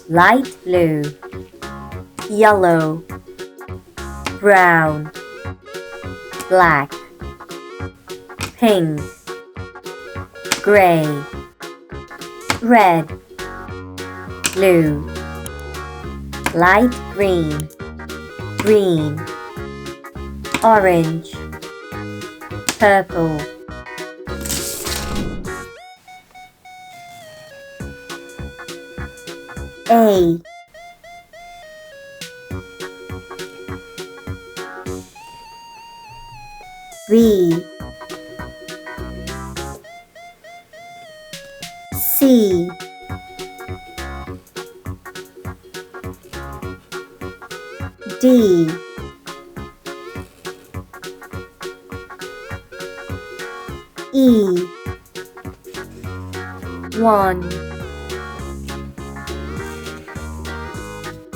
light blue, yellow, brown, black, pink, gray, red, blue, light green, green, orange, purple. A, B, C, D, E, 1,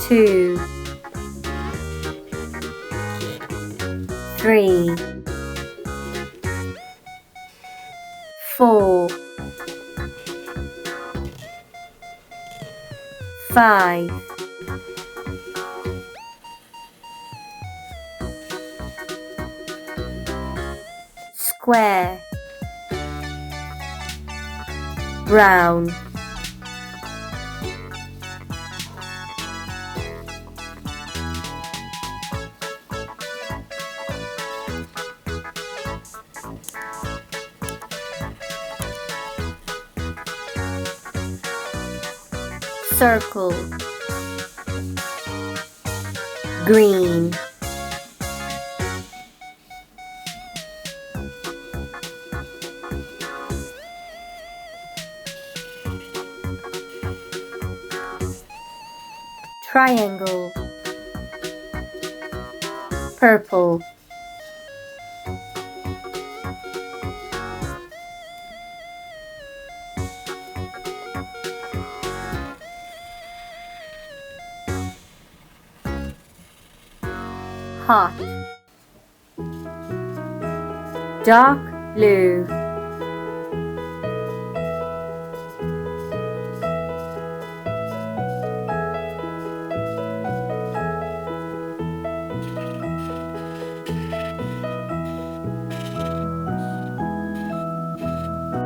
2, 3, 4, 5, 'square', brown, circle, green, triangle, purple, hot, dark blue,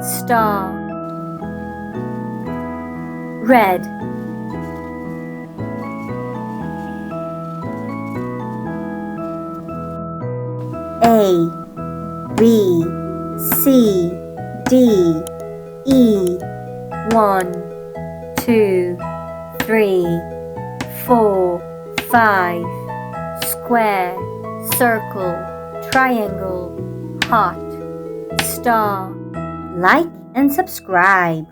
star, red, A, B, C, D, E, 1, 2, 3, 4, 5, square, circle, triangle, heart, star. Like and subscribe.